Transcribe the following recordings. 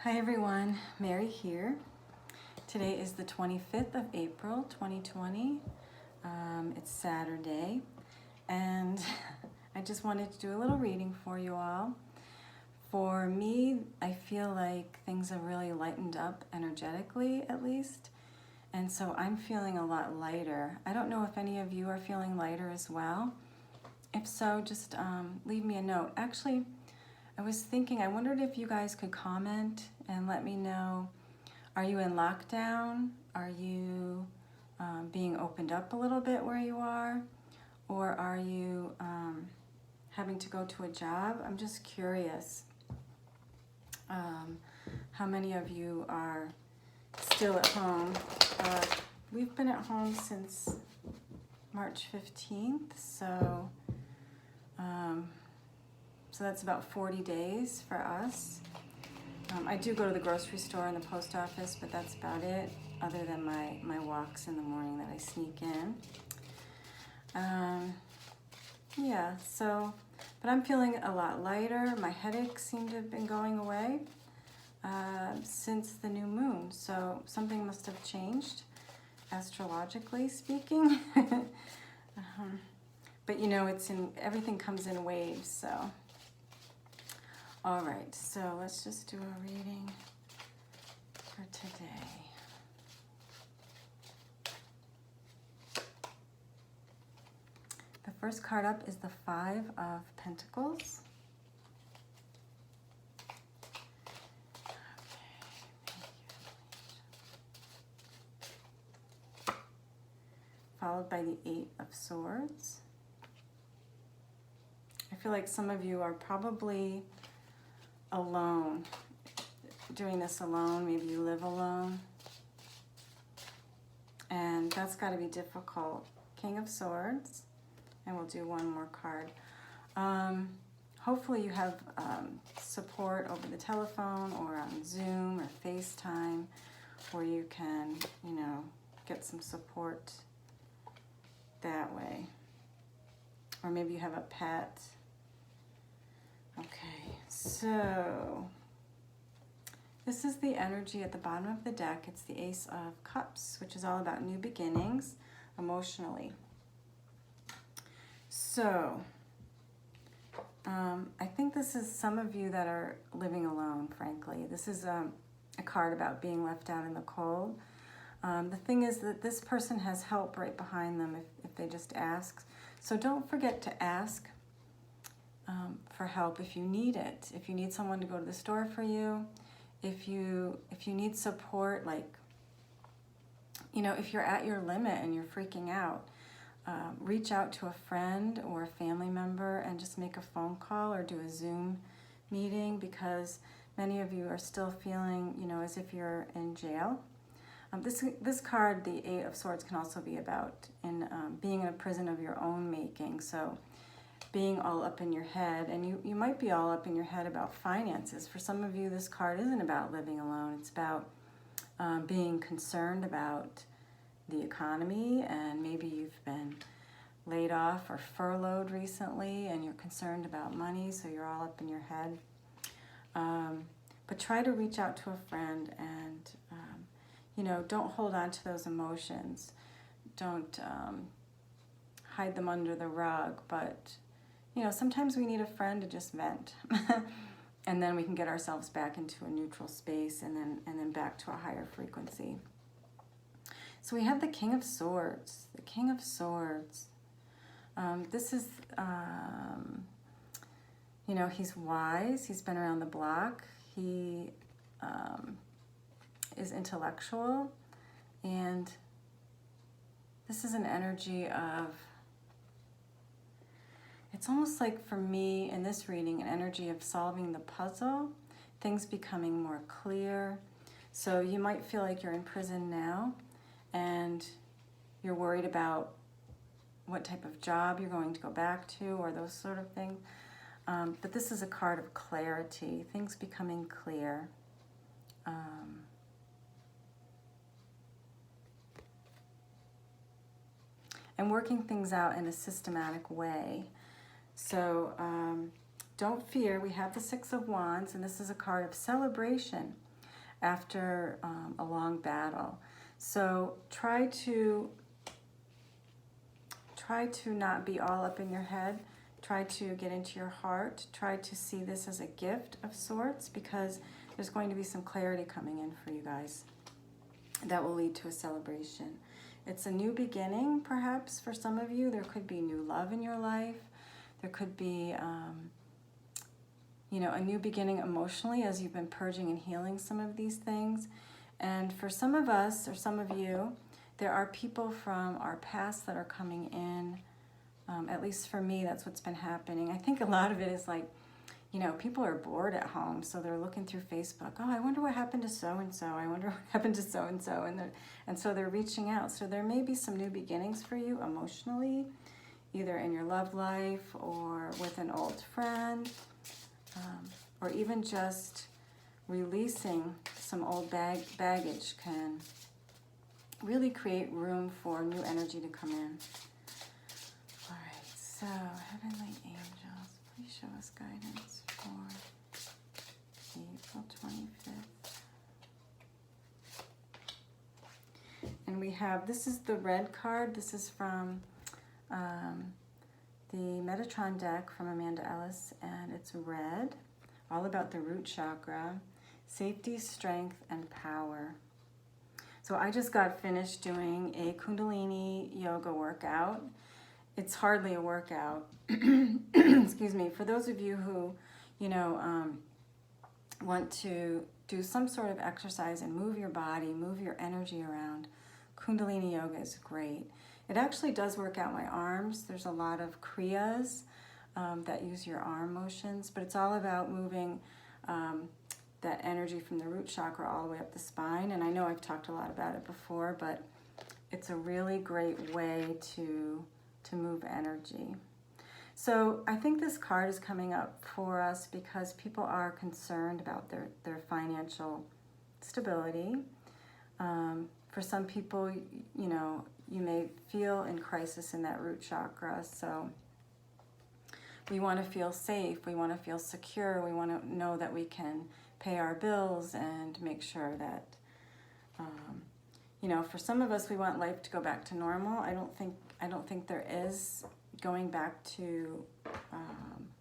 Hi everyone, Mary here. Today is the 25th of April, 2020. It's Saturday, and I just wanted to do a little reading for you all. For me, I feel like things have really lightened up energetically, at least, and so I'm feeling a lot lighter. I don't know if any of you are feeling lighter as well. If so, just leave me a note. Actually, I was thinking, I wondered if you guys could comment and let me know, are you in lockdown? Are you being opened up a little bit where you are? Or are you having to go to a job? I'm just curious how many of you are still at home. We've been at home since March 15th, so that's about 40 days for us. I do go to the grocery store and the post office, but that's about it, other than my walks in the morning that I sneak in. Yeah, so, but I'm feeling a lot lighter. My headaches seem to have been going away since the new moon, so something must have changed, astrologically speaking. But you know, everything comes in waves, so. All right, so let's just do a reading for today. The first card up is the Five of Pentacles. Followed by the Eight of Swords. I feel like some of you are probably alone, doing this alone. Maybe you live alone, and that's got to be difficult. King of Swords, and we'll do one more card. Hopefully you have support over the telephone or on Zoom or FaceTime, where you can, you know, get some support that way. Or maybe you have a pet. Okay, so this is the energy at the bottom of the deck. It's the Ace of Cups, which is all about new beginnings emotionally. So I think this is some of you that are living alone, frankly. This is a card about being left out in the cold. The thing is that this person has help right behind them if they just ask. So don't forget to ask for help if you need it. If you need someone to go to the store for you, if you need support, like, you know, if you're at your limit and you're freaking out, reach out to a friend or a family member and just make a phone call or do a Zoom meeting, because many of you are still feeling, you know, as if you're in jail. This card, the Eight of Swords, can also be about being in a prison of your own making. So being all up in your head, and you might be all up in your head about finances. For some of you, this card isn't about living alone. It's about being concerned about the economy, and maybe you've been laid off or furloughed recently and you're concerned about money, so you're all up in your head. But try to reach out to a friend and, you know, don't hold on to those emotions. Don't hide them under the rug, but you know, sometimes we need a friend to just vent. And then we can get ourselves back into a neutral space and then back to a higher frequency. So we have the King of Swords. The King of Swords. This is, you know, he's wise. He's been around the block. He is intellectual. And this is an energy of, it's almost like, for me in this reading, an energy of solving the puzzle, things becoming more clear. So you might feel like you're in prison now and you're worried about what type of job you're going to go back to or those sort of things. But this is a card of clarity, things becoming clear. And working things out in a systematic way. So don't fear. We have the Six of Wands, and this is a card of celebration. after a long battle. So try to not be all up in your head. Try to get into your heart. Try to see this as a gift of sorts, because there's going to be some clarity coming in for you guys that will lead to a celebration. It's a new beginning, perhaps, for some of you. There could be new love in your life. There could be, a new beginning emotionally as you've been purging and healing some of these things. And for some of us, or some of you, there are people from our past that are coming in. At least for me, that's what's been happening. I think a lot of it is like, people are bored at home, so they're looking through Facebook. Oh, I wonder what happened to so-and-so. I wonder what happened to so-and-so. And so they're reaching out. So there may be some new beginnings for you emotionally, either in your love life or with an old friend, or even just releasing some old baggage can really create room for new energy to come in. All right, so Heavenly Angels, please show us guidance for April 25th. And we have, this is the red card. This is from the Metatron deck from Amanda Ellis, and it's red, all about the root chakra, safety, strength, and power. So I just got finished doing a Kundalini yoga workout. It's hardly a workout. Excuse me. For those of you who, want to do some sort of exercise and move your body, move your energy around, Kundalini yoga is great. It actually does work out my arms. There's a lot of kriyas that use your arm motions, but it's all about moving that energy from the root chakra all the way up the spine. And I know I've talked a lot about it before, but it's a really great way to move energy. So I think this card is coming up for us because people are concerned about their financial stability. For some people, you may feel in crisis in that root chakra. So we want to feel safe. We want to feel secure. We want to know that we can pay our bills and make sure that, for some of us, we want life to go back to normal. I don't think there is going back to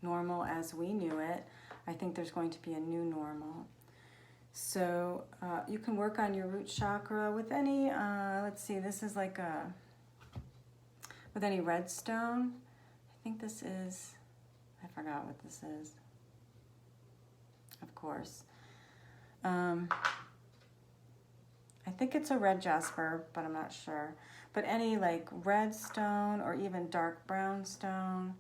normal as we knew it. I think there's going to be a new normal. So you can work on your root chakra with any, let's see, this is like with any red stone. I think this is, I forgot what this is. Of course. I think it's a red jasper, but I'm not sure. But any like red stone or even dark brown stone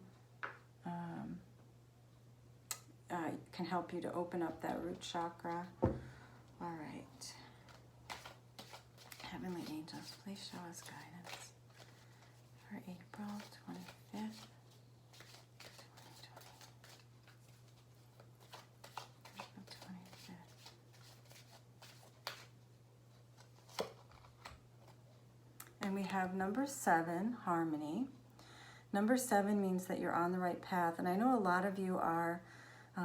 can help you to open up that root chakra. All right. Heavenly Angels, please show us guidance for April 25th. And we have number 7, harmony. Number 7 means that you're on the right path. And I know a lot of you are,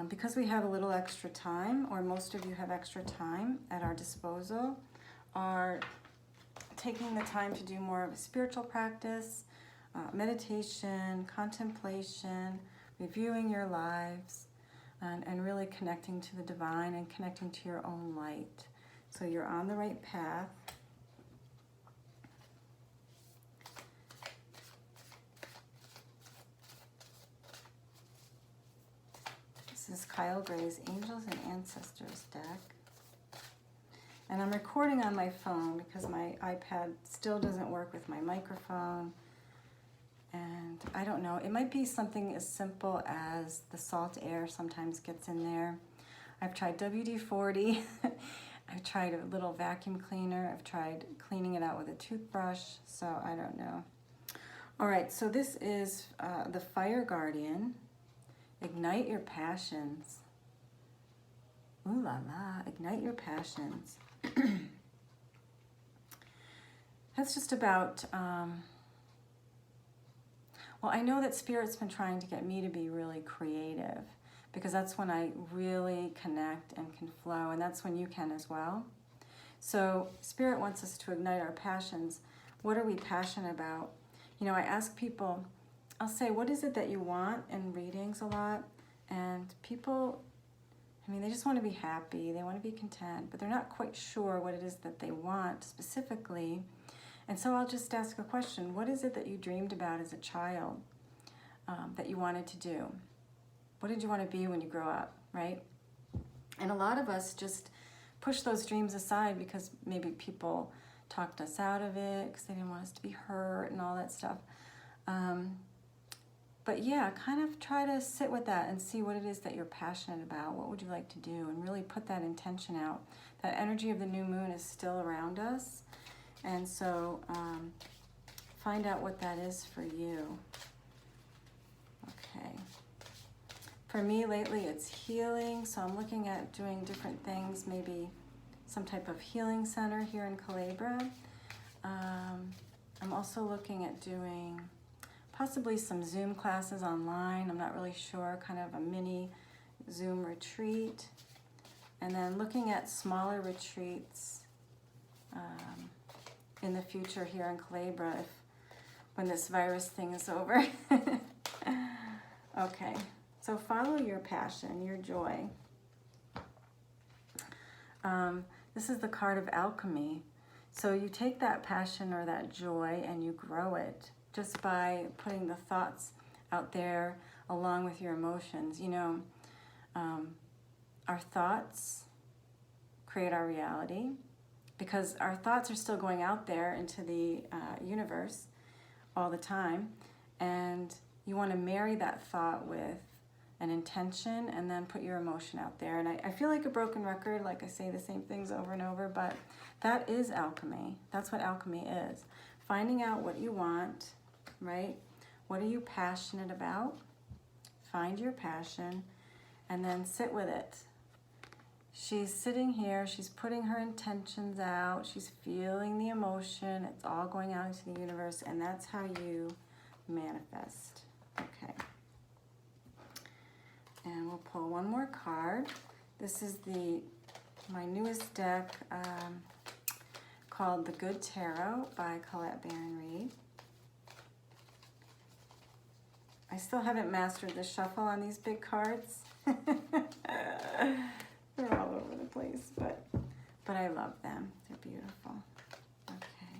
because we have a little extra time, or most of you have extra time at our disposal, are taking the time to do more of a spiritual practice, meditation, contemplation, reviewing your lives, and really connecting to the divine and connecting to your own light. So you're on the right path. This is Kyle Gray's Angels and Ancestors deck. And I'm recording on my phone because my iPad still doesn't work with my microphone. And I don't know, it might be something as simple as the salt air sometimes gets in there. I've tried WD-40. I've tried a little vacuum cleaner. I've tried cleaning it out with a toothbrush. So I don't know. All right, so this is the Fire Guardian. Ignite your passions. Ooh la la, ignite your passions. That's just about, well, I know that Spirit's been trying to get me to be really creative, because that's when I really connect and can flow, and that's when you can as well. So Spirit wants us to ignite our passions. What are we passionate about? You know, I ask people, I'll say, what is it that you want in readings a lot? And people, I mean, they just want to be happy, they want to be content, but they're not quite sure what it is that they want specifically. And so I'll just ask a question. What is it that you dreamed about as a child that you wanted to do? What did you want to be when you grow up, right? And a lot of us just push those dreams aside because maybe people talked us out of it because they didn't want us to be hurt and all that stuff. But yeah, kind of try to sit with that and see what it is that you're passionate about. What would you like to do? And really put that intention out. That energy of the new moon is still around us. And so find out what that is for you. Okay. For me lately, it's healing. So I'm looking at doing different things, maybe some type of healing center here in Calabria. I'm also looking at doing possibly some Zoom classes online. I'm not really sure, kind of a mini Zoom retreat. And then looking at smaller retreats in the future here in Calabria when this virus thing is over. Okay, so follow your passion, your joy. This is the card of alchemy. So you take that passion or that joy and you grow it just by putting the thoughts out there along with your emotions. You know, our thoughts create our reality because our thoughts are still going out there into the universe all the time. And you want to marry that thought with an intention and then put your emotion out there. And I feel like a broken record, like I say the same things over and over, but that is alchemy. That's what alchemy is. Finding out what you want, right? What are you passionate about? Find your passion and then sit with it. She's sitting here, she's putting her intentions out, she's feeling the emotion, it's all going out into the universe, and that's how you manifest. Okay. And we'll pull one more card. This is my newest deck called The Good Tarot by Colette Baron-Reid. I still haven't mastered the shuffle on these big cards. They're all over the place, but I love them. They're beautiful. Okay.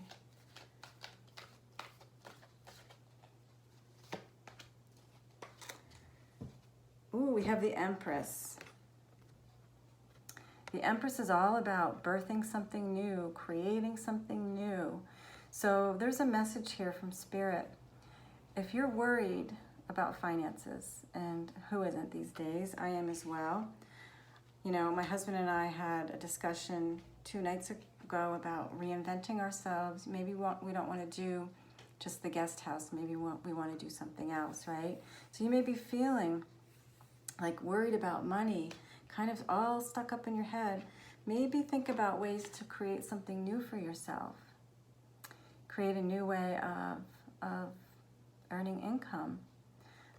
Ooh, we have the Empress. The Empress is all about birthing something new, creating something new. So there's a message here from Spirit. If you're worried about finances, and who isn't these days? I am as well. You know, my husband and I had a discussion 2 nights ago about reinventing ourselves. Maybe we don't want to do just the guest house. Maybe we want to do something else, right? So you may be feeling like worried about money, kind of all stuck up in your head. Maybe think about ways to create something new for yourself. Create a new way of earning income.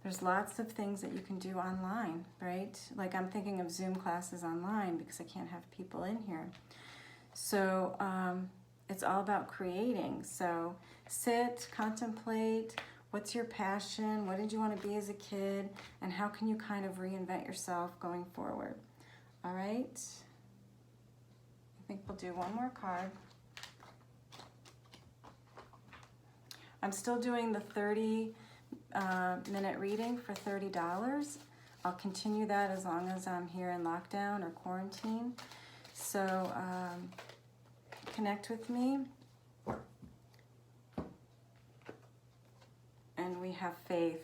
There's lots of things that you can do online, right? Like I'm thinking of Zoom classes online because I can't have people in here. So it's all about creating. So sit, contemplate, what's your passion? What did you want to be as a kid? And how can you kind of reinvent yourself going forward? All right. I think we'll do one more card. I'm still doing the 30-minute reading for $30. I'll continue that as long as I'm here in lockdown or quarantine. So connect with me. And we have faith.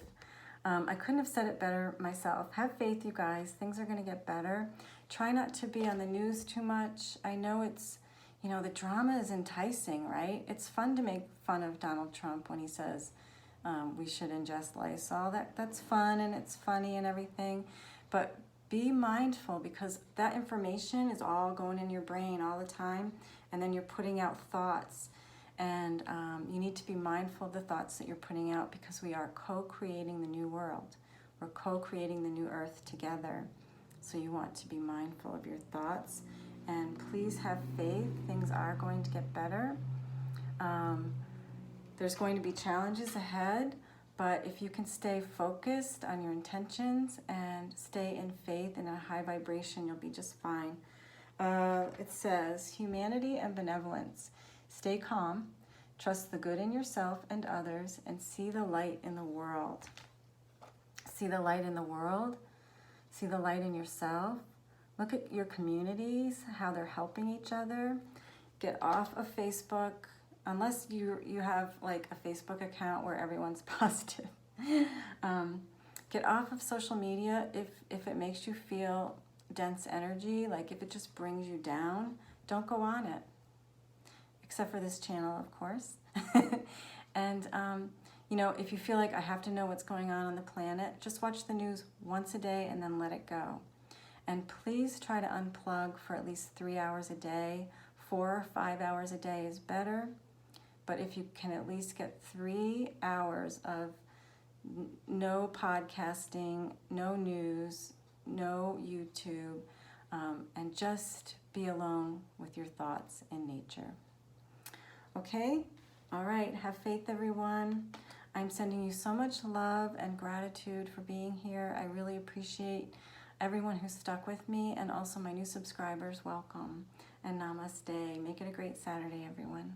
I couldn't have said it better myself. Have faith, you guys. Things are going to get better. Try not to be on the news too much. I know it's, you know, the drama is enticing, right? It's fun to make fun of Donald Trump when he says we should ingest Lysol. That's fun and it's funny and everything. But be mindful because that information is all going in your brain all the time. And then you're putting out thoughts. And you need to be mindful of the thoughts that you're putting out because we are co-creating the new world. We're co-creating the new earth together. So you want to be mindful of your thoughts. And please have faith. Things are going to get better. There's going to be challenges ahead, but if you can stay focused on your intentions and stay in faith and in a high vibration, you'll be just fine. It says, humanity and benevolence. Stay calm, trust the good in yourself and others, and see the light in the world. See the light in the world. See the light in yourself. Look at your communities, how they're helping each other. Get off of Facebook, unless you have like a Facebook account where everyone's positive. Get off of social media if it makes you feel dense energy, like if it just brings you down, don't go on it. Except for this channel, of course. And, you know, if you feel like I have to know what's going on the planet, just watch the news once a day and then let it go. And please try to unplug for at least 3 hours a day. 4 or 5 hours a day is better. But if you can at least get 3 hours of no podcasting, no news, no YouTube, and just be alone with your thoughts in nature. Okay? All right. Have faith, everyone. I'm sending you so much love and gratitude for being here. I really appreciate everyone who stuck with me, and also my new subscribers. Welcome. And namaste. Make it a great Saturday, everyone.